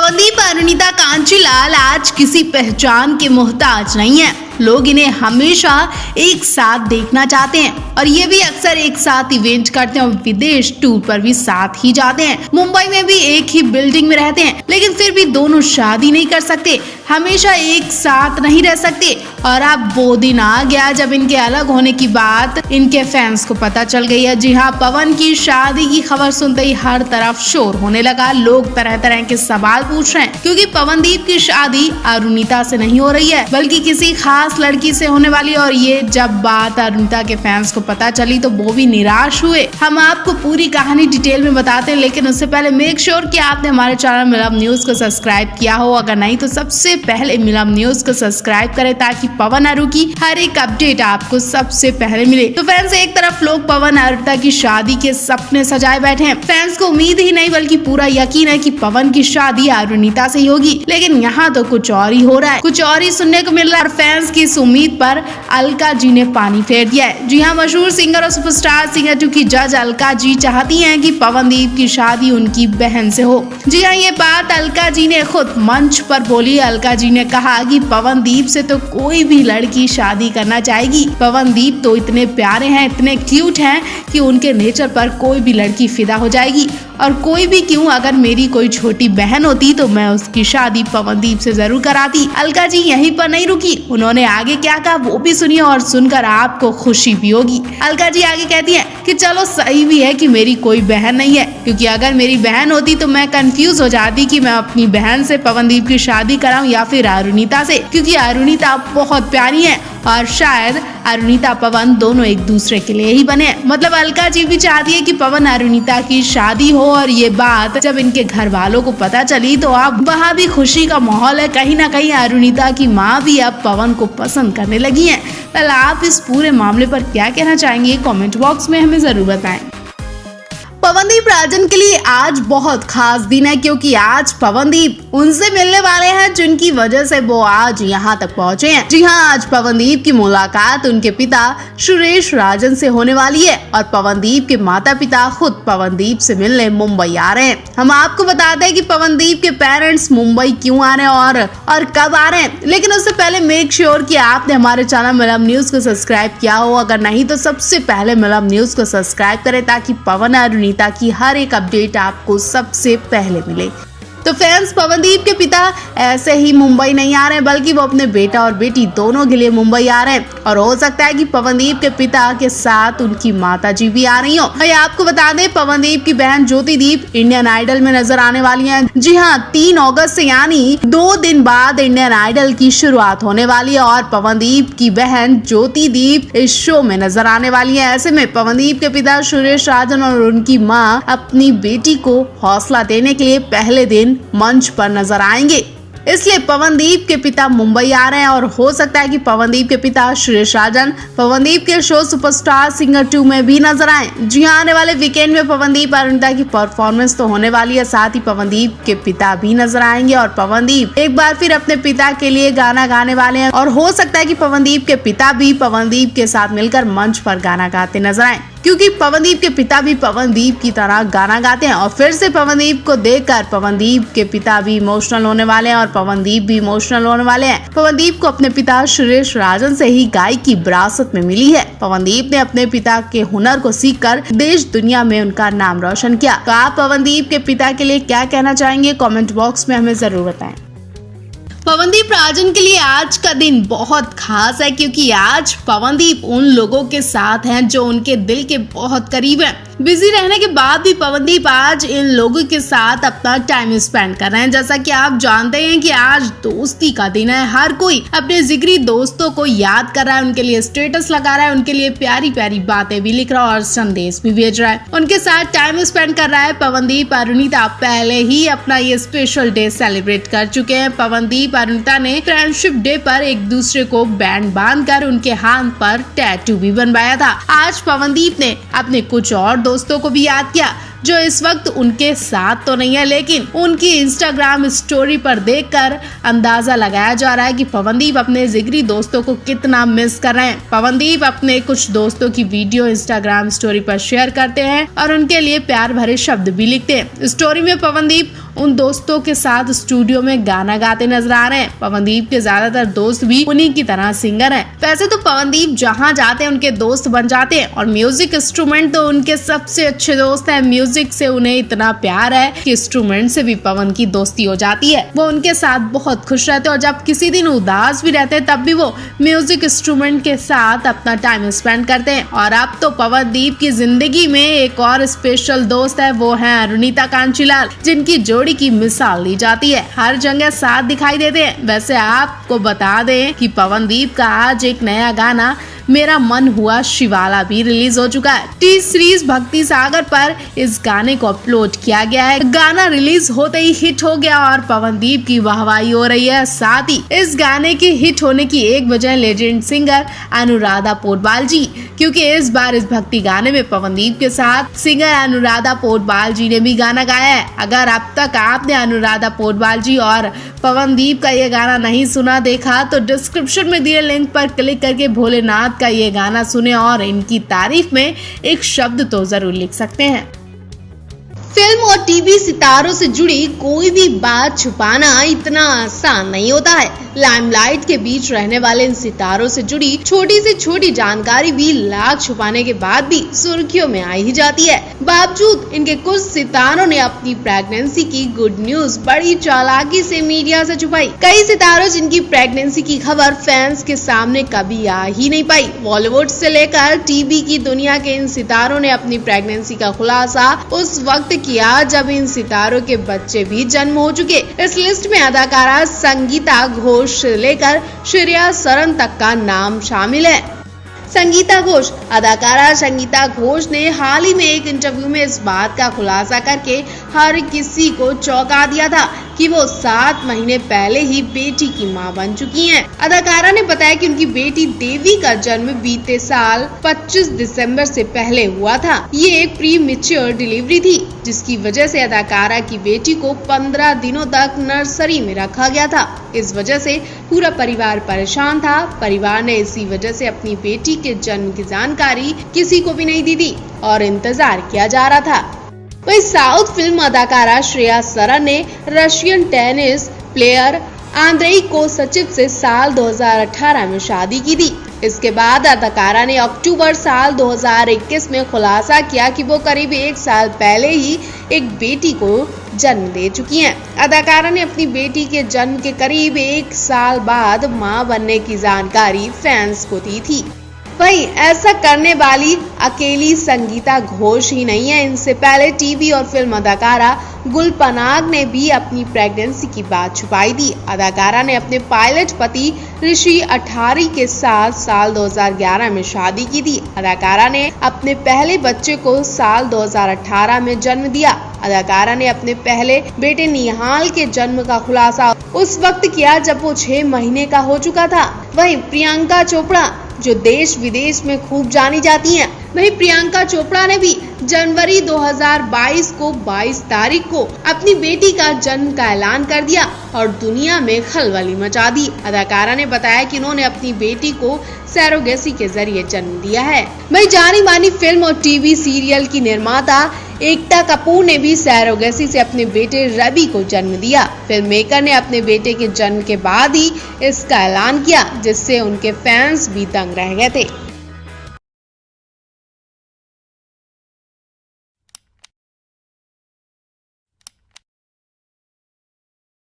पवनदीप और अरुणिता कांचीलाल आज किसी पहचान के मोहताज नहीं है। लोग इन्हें हमेशा एक साथ देखना चाहते हैं और ये भी अक्सर एक साथ इवेंट करते हैं और विदेश टूर पर भी साथ ही जाते हैं। मुंबई में भी एक ही बिल्डिंग में रहते हैं, लेकिन फिर भी दोनों शादी नहीं कर सकते, हमेशा एक साथ नहीं रह सकते। और अब वो दिन आ गया जब इनके अलग होने की बात इनके फैंस को पता चल गई है। जी हाँ, पवन की शादी की खबर सुनते ही हर तरफ शोर होने लगा। लोग तरह तरह के सवाल पूछ रहे हैं क्योंकि पवनदीप की शादी अरुणिता से नहीं हो रही है बल्कि किसी खास लड़की से होने वाली है। और ये जब बात अरुणिता के फैंस को पता चली तो वो भी निराश हुए। हम आपको पूरी कहानी डिटेल में बताते हैं, लेकिन उससे पहले मेक श्योर कि आपने हमारे चैनल मिलाप न्यूज को सब्सक्राइब किया हो। अगर नहीं तो सबसे पहले मिलाप न्यूज को सब्सक्राइब करें ताकि पवन अरु की हर एक अपडेट आपको सबसे पहले मिले। तो फैंस, एक तरफ लोग पवन अरुणिता की शादी के सपने सजाए बैठे हैं। फैंस को उम्मीद ही नहीं बल्कि पूरा यकीन है कि पवन की शादी अरुणिता से ही होगी, लेकिन यहाँ तो कुछ और ही हो रहा है, कुछ और ही सुनने को मिल रहा है। और फैंस की इस उम्मीद पर अलका जी ने पानी फेर दिया है। जी हाँ, मशहूर सिंगर और सुपरस्टार सिंगर 2 की जज अलका जी चाहती हैं कि पवनदीप की शादी उनकी बहन से हो। जी हाँ, ये बात अलका जी ने खुद मंच पर बोली। अलका जी ने कहा कि पवनदीप से तो कोई भी लड़की शादी करना चाहेगी। पवनदीप तो इतने प्यारे हैं, इतने क्यूट हैं कि उनके नेचर पर कोई भी लड़की फिदा हो जाएगी। और कोई भी क्यों, अगर मेरी कोई छोटी बहन होती तो मैं उसकी शादी पवनदीप से जरूर कराती। अलका जी यहीं पर नहीं रुकी, उन्होंने आगे क्या कहा वो भी सुनिए और सुनकर आपको खुशी भी होगी। अलका जी आगे कहती हैं कि चलो सही भी है कि मेरी कोई बहन नहीं है, क्योंकि अगर मेरी बहन होती तो मैं कंफ्यूज हो जाती कि मैं अपनी बहन से पवनदीप की शादी कराऊं या फिर अरुणिता से, क्योंकि अरुणिता बहुत प्यारी है और शायद अरुणिता पवन दोनों एक दूसरे के लिए ही बने। मतलब अलका जी भी चाहती है कि पवन अरुणिता की शादी हो। और ये बात जब इनके घर वालों को पता चली तो अब वहाँ भी खुशी का माहौल है। कहीं ना कहीं अरुणिता की माँ भी अब पवन को पसंद करने लगी है। कल आप इस पूरे मामले पर क्या कहना चाहेंगे, कमेंट बॉक्स में हमें जरूर बताएं। पवनदीप राजन के लिए आज बहुत खास दिन है, क्योंकि आज पवनदीप उनसे मिलने वाले हैं जिनकी वजह से वो आज यहाँ तक पहुँचे हैं। जी हाँ, आज पवनदीप की मुलाकात उनके पिता सुरेश राजन से होने वाली है और पवनदीप के माता पिता खुद पवनदीप से मिलने मुंबई आ रहे हैं। हम आपको बताते हैं कि पवनदीप के पेरेंट्स मुंबई क्यों आ रहे हैं और कब आ रहे हैं, लेकिन उससे पहले मेक श्योर कि आपने हमारे चैनल मिलाप न्यूज को सब्सक्राइब किया हो। अगर नहीं तो सबसे पहले मिलाप न्यूज को सब्सक्राइब करें ताकि पवन अरुणिता ताकि हर एक अपडेट आपको सबसे पहले मिले। तो फैंस, पवनदीप के पिता ऐसे ही मुंबई नहीं आ रहे हैं बल्कि वो अपने बेटा और बेटी दोनों के लिए मुंबई आ रहे हैं। और हो सकता है कि पवनदीप के पिता के साथ उनकी माता जी भी आ रही हो। मैं आपको बता दें, पवनदीप की बहन ज्योतिदीप इंडियन आइडल में नजर आने वाली है। जी हाँ, 3 अगस्त से यानी 2 दिन बाद इंडियन आइडल की शुरुआत होने वाली है और पवनदीप की बहन ज्योतिदीप इस शो में नजर आने वाली है। ऐसे में पवनदीप के पिता सुरेश राजन और उनकी माँ अपनी बेटी को हौसला देने के लिए पहले दिन मंच पर नजर आएंगे। इसलिए पवनदीप के पिता मुंबई आ रहे हैं और हो सकता है कि पवनदीप के पिता सुरेश राजन पवनदीप के शो सुपरस्टार सिंगर 2 में भी नजर आए। जी हाँ, आने वाले वीकेंड में पवनदीप और अरुणिता की परफॉर्मेंस तो होने वाली है, साथ ही पवनदीप के पिता भी नजर आएंगे और पवनदीप एक बार फिर अपने पिता के लिए गाना गाने वाले हैं। और हो सकता है कि पवनदीप के पिता भी पवनदीप के साथ मिलकर मंच पर गाना गाते नजर आए, क्योंकि पवनदीप के पिता भी पवनदीप की तरह गाना गाते हैं। और फिर से पवनदीप को देखकर पवनदीप के पिता भी इमोशनल होने वाले हैं और पवनदीप भी इमोशनल होने वाले हैं। पवनदीप को अपने पिता सुरेश राजन से ही गायकी की विरासत में मिली है। पवनदीप ने अपने पिता के हुनर को सीखकर देश दुनिया में उनका नाम रोशन किया। तो आप पवनदीप के पिता के लिए क्या कहना चाहेंगे, कमेंट बॉक्स में हमें जरूर बताएं। पवनदीप राजन के लिए आज का दिन बहुत खास है, क्योंकि आज पवनदीप उन लोगों के साथ हैं जो उनके दिल के बहुत करीब हैं। बिजी रहने के बाद भी पवनदीप आज इन लोगों के साथ अपना टाइम स्पेंड कर रहे हैं। जैसा कि आप जानते हैं कि आज दोस्ती का दिन है। हर कोई अपने जिगरी दोस्तों को याद कर रहा है, उनके लिए स्टेटस लगा रहा है, उनके लिए प्यारी प्यारी बातें भी लिख रहा है और संदेश भी भेज रहा है। उनके साथ टाइम स्पेंड कर रहा है। पवनदीप अरुणिता पहले ही अपना ये स्पेशल डे सेलिब्रेट कर चुके हैं। पवनदीप अरुणिता ने फ्रेंडशिप डे पर एक दूसरे को बैंड बांधकर उनके हाथ पर टैटू भी बनवाया था। आज पवनदीप ने अपने कुछ और दोस्तों को भी याद किया जो इस वक्त उनके साथ तो नहीं है, लेकिन उनकी इंस्टाग्राम स्टोरी पर देखकर अंदाजा लगाया जा रहा है कि पवनदीप अपने जिगरी दोस्तों को कितना मिस कर रहे हैं। पवनदीप अपने कुछ दोस्तों की वीडियो इंस्टाग्राम स्टोरी पर शेयर करते हैं और उनके लिए प्यार भरे शब्द भी लिखते हैं। स्टोरी में पवनदीप उन दोस्तों के साथ स्टूडियो में गाना गाते नजर आ रहे हैं। पवनदीप के ज्यादातर दोस्त भी उन्हीं की तरह सिंगर हैं। वैसे तो पवनदीप जहाँ जाते हैं उनके दोस्त बन जाते हैं और म्यूजिक इंस्ट्रूमेंट तो उनके सबसे अच्छे दोस्त हैं। म्यूजिक से उन्हें इतना प्यार है कि इंस्ट्रूमेंट से भी पवन की दोस्ती हो जाती है। वो उनके साथ बहुत खुश रहते हैं और जब किसी दिन उदास भी रहते हैं तब भी वो म्यूजिक इंस्ट्रूमेंट के साथ अपना टाइम स्पेंड करते हैं। और अब तो पवनदीप की जिंदगी में एक और स्पेशल दोस्त है, वो है अरुणिता कांचीलाल, जिनकी जोड़ी की मिसाल ली जाती है। हर जगह साथ दिखाई देते हैं। वैसे आपको बता दें कि पवनदीप का आज एक नया गाना मेरा मन हुआ शिवाला भी रिलीज हो चुका है। टी सीरीज भक्ति सागर पर इस गाने को अपलोड किया गया है। गाना रिलीज होते ही हिट हो गया और पवनदीप की वाहवाही हो रही है। साथ ही इस गाने के हिट होने की एक वजह लेजेंड सिंगर अनुराधा पोडवाल जी, क्योंकि इस बार इस भक्ति गाने में पवनदीप के साथ सिंगर अनुराधा पोडवाल जी ने भी गाना गाया है। अगर अब तक आपने अनुराधा पोडवाल जी और पवनदीप का ये गाना नहीं सुना देखा तो डिस्क्रिप्शन में दिए लिंक पर क्लिक करके भोलेनाथ का ये गाना सुने और इनकी तारीफ में एक शब्द तो जरूर लिख सकते हैं। फिल्म और टीवी सितारों से जुड़ी कोई भी बात छुपाना इतना आसान नहीं होता है। लाइमलाइट के बीच रहने वाले इन सितारों से जुड़ी छोटी से छोटी जानकारी भी लाख छुपाने के बाद भी सुर्खियों में आ ही जाती है। बावजूद इनके कुछ सितारों ने अपनी प्रेगनेंसी की गुड न्यूज बड़ी चालाकी से मीडिया से छुपाई। कई सितारों जिनकी प्रेगनेंसी की खबर फैंस के सामने कभी आ ही नहीं पाई। बॉलीवुड से लेकर टीवी की दुनिया के इन सितारों ने अपनी प्रेगनेंसी का खुलासा उस वक्त किया जब इन सितारों के बच्चे भी जन्म हो चुके। इस लिस्ट में अदाकारा संगीता घोष से लेकर श्रेया सरन तक का नाम शामिल है। संगीता घोष अदाकारा संगीता घोष ने हाल ही में एक इंटरव्यू में इस बात का खुलासा करके हर किसी को चौंका दिया था कि वो 7 महीने पहले ही बेटी की मां बन चुकी हैं। अदाकारा ने बताया कि उनकी बेटी देवी का जन्म बीते साल 25 दिसंबर से पहले हुआ था। ये एक प्री मैच्योर डिलीवरी थी, जिसकी वजह से अदाकारा की बेटी को 15 दिनों तक नर्सरी में रखा गया था। इस वजह से पूरा परिवार परेशान था। परिवार ने इसी वजह से अपनी बेटी के जन्म की जानकारी किसी को भी नहीं दी थी और इंतजार किया जा रहा था। वहीं साउथ फिल्म अदाकारा श्रेया सरन ने रशियन टेनिस प्लेयर आंद्रेई कोसचिव से साल 2018 में शादी की थी। इसके बाद अदाकारा ने अक्टूबर साल 2021 में खुलासा किया कि वो करीब 1 साल पहले ही एक बेटी को जन्म दे चुकी हैं। अदाकारा ने अपनी बेटी के जन्म के करीब 1 साल बाद मां बनने की जानकारी फैंस को दी थी। वहीं ऐसा करने वाली अकेली संगीता घोष ही नहीं है। इनसे पहले टीवी और फिल्म अदाकारा गुल पनाग ने भी अपनी प्रेगनेंसी की बात छुपाई थी। अदाकारा ने अपने पायलट पति ऋषि अठारी के साथ साल 2011 में शादी की थी। अदाकारा ने अपने पहले बच्चे को साल 2018 में जन्म दिया। अदाकारा ने अपने पहले बेटे निहाल के जन्म का खुलासा उस वक्त किया जब वो 6 महीने का हो चुका था। वहीं प्रियंका चोपड़ा जो देश विदेश में खूब जानी जाती हैं, वहीं प्रियंका चोपड़ा ने भी जनवरी 2022 को 22 तारीख को अपनी बेटी का जन्म का ऐलान कर दिया और दुनिया में खलबली मचा दी। अदाकारा ने बताया कि उन्होंने अपनी बेटी को सैरोगेसी के जरिए जन्म दिया है। वहीं जानी मानी फिल्म और टीवी सीरियल की निर्माता एकता कपूर ने भी सैरोगेसी से अपने बेटे रवि को जन्म दिया। फिल्म मेकर ने अपने बेटे के जन्म के बाद ही इसका ऐलान किया, जिससे उनके फैंस भी दंग रह गए थे।